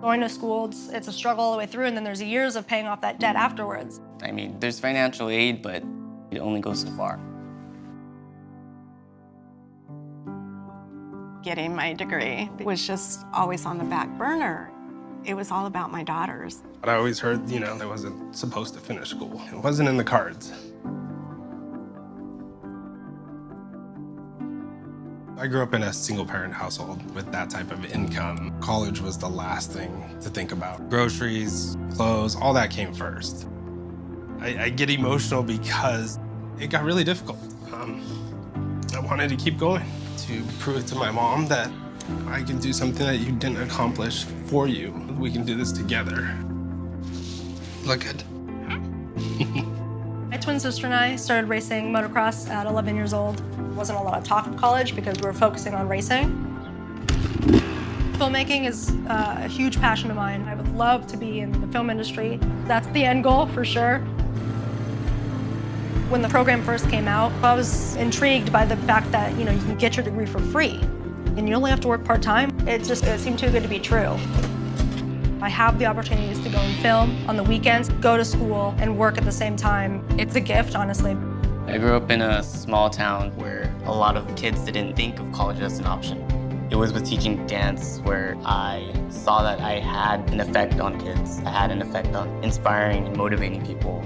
Going to school, it's a struggle all the way through, and then there's years of paying off that debt afterwards. I mean, there's financial aid, but it only goes so far. Getting my degree was just always on the back burner. It was all about my daughters. But I always heard, I wasn't supposed to finish school. It wasn't in the cards. I grew up in a single-parent household with that type of income. College was the last thing to think about. Groceries, clothes, all that came first. I get emotional because it got really difficult. I wanted to keep going, to prove to my mom that I can do something that you didn't accomplish for you. We can do this together. Look good. My twin sister and I started racing motocross at 11 years old. Wasn't a lot of talk at college because we were focusing on racing. Filmmaking is a huge passion of mine. I would love to be in the film industry. That's the end goal for sure. When the program first came out, I was intrigued by the fact that you can get your degree for free and you only have to work part-time. It seemed too good to be true. I have the opportunities to go and film on the weekends, go to school, and work at the same time. It's a gift, honestly. I grew up in a small town where a lot of kids didn't think of college as an option. It was with teaching dance where I saw that I had an effect on kids. I had an effect on inspiring and motivating people.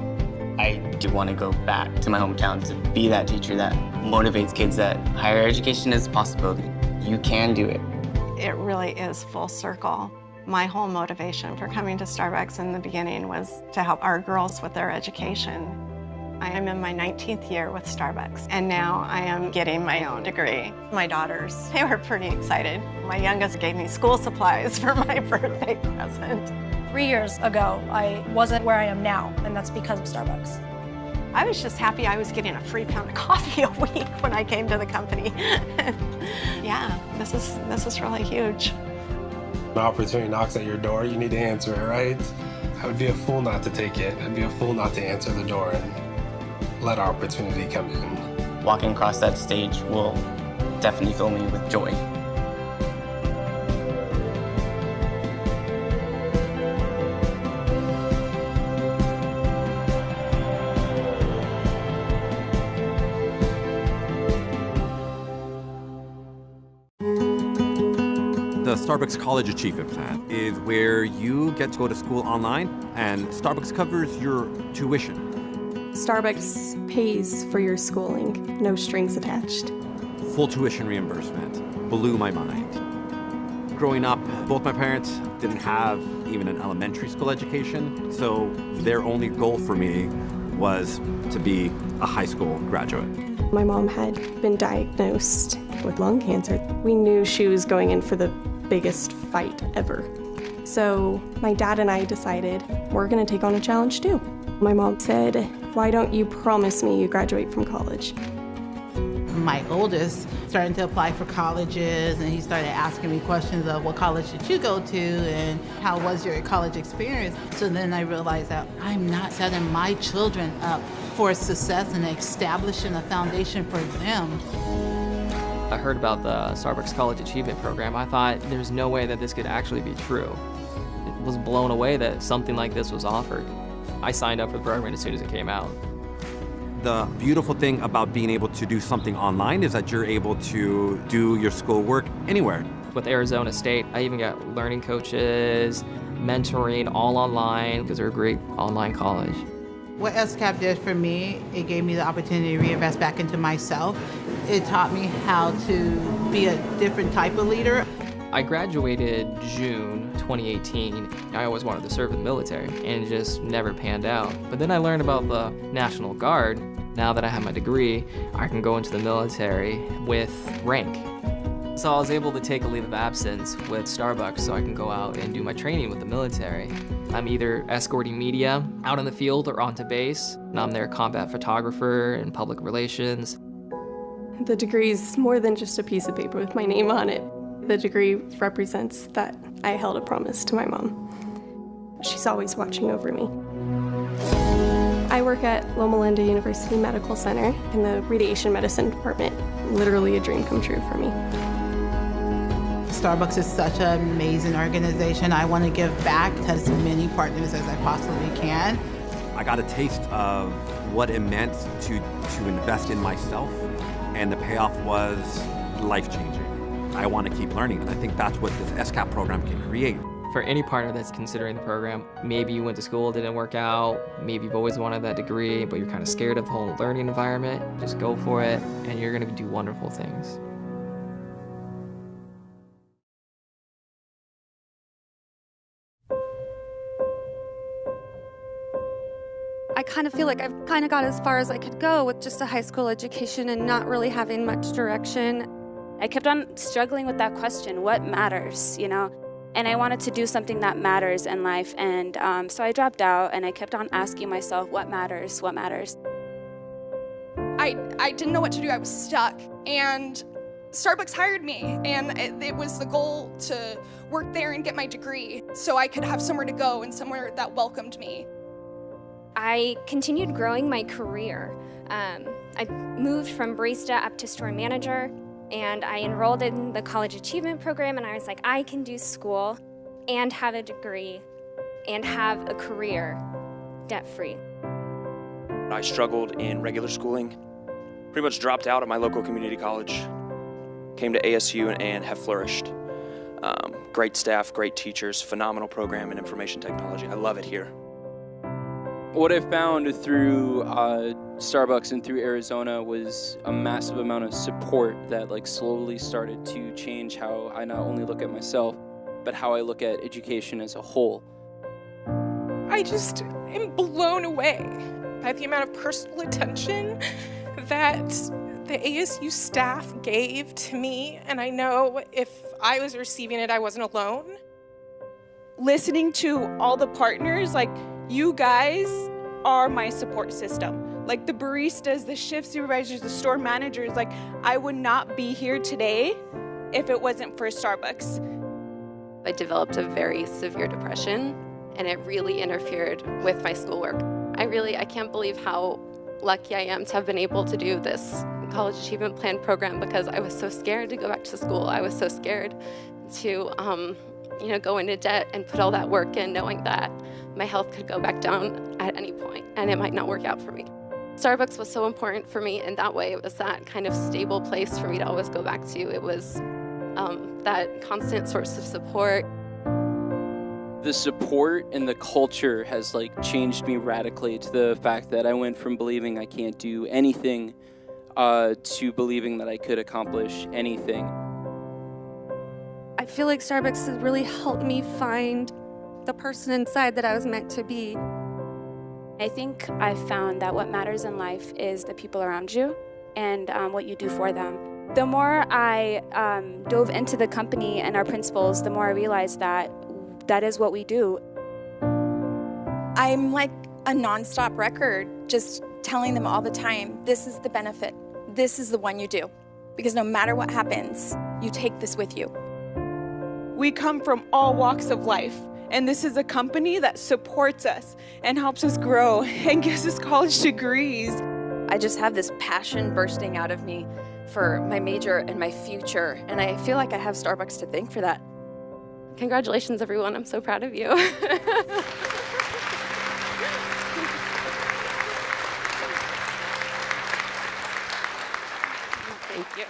I do want to go back to my hometown to be that teacher that motivates kids that higher education is a possibility. You can do it. It really is full circle. My whole motivation for coming to Starbucks in the beginning was to help our girls with their education. I am in my 19th year with Starbucks, and now I am getting my own degree. My daughters, they were pretty excited. My youngest gave me school supplies for my birthday present. 3 years ago, I wasn't where I am now, and that's because of Starbucks. I was just happy I was getting a free pound of coffee a week when I came to the company. Yeah, this is really huge. An opportunity knocks at your door, you need to answer it, right? I would be a fool not to take it. I'd be a fool not to answer the door and let our opportunity come in. Walking across that stage will definitely fill me with joy. The Starbucks College Achievement Plan is where you get to go to school online, and Starbucks covers your tuition. Starbucks pays for your schooling, no strings attached. Full tuition reimbursement blew my mind. Growing up, both my parents didn't have even an elementary school education, so their only goal for me was to be a high school graduate. My mom had been diagnosed with lung cancer. We knew she was going in for the biggest fight ever. So my dad and I decided we're gonna take on a challenge too. My mom said, "Why don't you promise me you graduate from college?" My oldest started to apply for colleges, and he started asking me questions of what college did you go to and how was your college experience. So then I realized that I'm not setting my children up for success and establishing a foundation for them. I heard about the Starbucks College Achievement Program. I thought there's no way that this could actually be true. It was blown away that something like this was offered. I signed up for the program as soon as it came out. The beautiful thing about being able to do something online is that you're able to do your schoolwork anywhere. With Arizona State, I even got learning coaches, mentoring, all online, because they're a great online college. What SCAP did for me, it gave me the opportunity to reinvest back into myself. It taught me how to be a different type of leader. I graduated June 2018. I always wanted to serve in the military and it just never panned out. But then I learned about the National Guard. Now that I have my degree, I can go into the military with rank. So I was able to take a leave of absence with Starbucks so I can go out and do my training with the military. I'm either escorting media out in the field or onto base, and I'm their combat photographer and public relations. The degree's more than just a piece of paper with my name on it. The degree represents that I held a promise to my mom. She's always watching over me. I work at Loma Linda University Medical Center in the radiation medicine department. Literally a dream come true for me. Starbucks is such an amazing organization. I want to give back to as many partners as I possibly can. I got a taste of what it meant to invest in myself, and the payoff was life-changing. I want to keep learning, and I think that's what this SCAP program can create. For any partner that's considering the program, maybe you went to school, didn't work out, maybe you've always wanted that degree, but you're kind of scared of the whole learning environment, just go for it, and you're going to do wonderful things. I kind of feel like I've kind of got as far as I could go with just a high school education and not really having much direction. I kept on struggling with that question, what matters, you know? And I wanted to do something that matters in life, and so I dropped out, and I kept on asking myself, what matters, what matters? I didn't know what to do, I was stuck, and Starbucks hired me, and it was the goal to work there and get my degree so I could have somewhere to go and somewhere that welcomed me. I continued growing my career. I moved from barista up to store manager, and I enrolled in the college achievement program, and I was like, I can do school and have a degree and have a career debt-free. I struggled in regular schooling, pretty much dropped out of my local community college, came to ASU and have flourished. Great staff, great teachers, phenomenal program in information technology. I love it here. What I found through Starbucks and through Arizona was a massive amount of support that slowly started to change how I not only look at myself, but how I look at education as a whole. I just am blown away by the amount of personal attention that the ASU staff gave to me, and I know if I was receiving it, I wasn't alone. Listening to all the partners, you guys are my support system. The baristas, the shift supervisors, the store managers, I would not be here today if it wasn't for Starbucks. I developed a very severe depression, and it really interfered with my schoolwork. I can't believe how lucky I am to have been able to do this College Achievement Plan program, because I was so scared to go back to school. I was so scared to go into debt and put all that work in, knowing that my health could go back down at any point and it might not work out for me. Starbucks was so important for me in that way. It was that kind of stable place for me to always go back to. It was that constant source of support. The support and the culture has changed me radically, to the fact that I went from believing I can't do anything to believing that I could accomplish anything. I feel like Starbucks has really helped me find the person inside that I was meant to be. I think I found that what matters in life is the people around you and what you do for them. The more I dove into the company and our principles, the more I realized that that is what we do. I'm like a nonstop record, just telling them all the time, this is the benefit. This is the one you do. Because no matter what happens, you take this with you. We come from all walks of life, and this is a company that supports us and helps us grow and gives us college degrees. I just have this passion bursting out of me for my major and my future, and I feel like I have Starbucks to thank for that. Congratulations, everyone. I'm so proud of you. Thank you.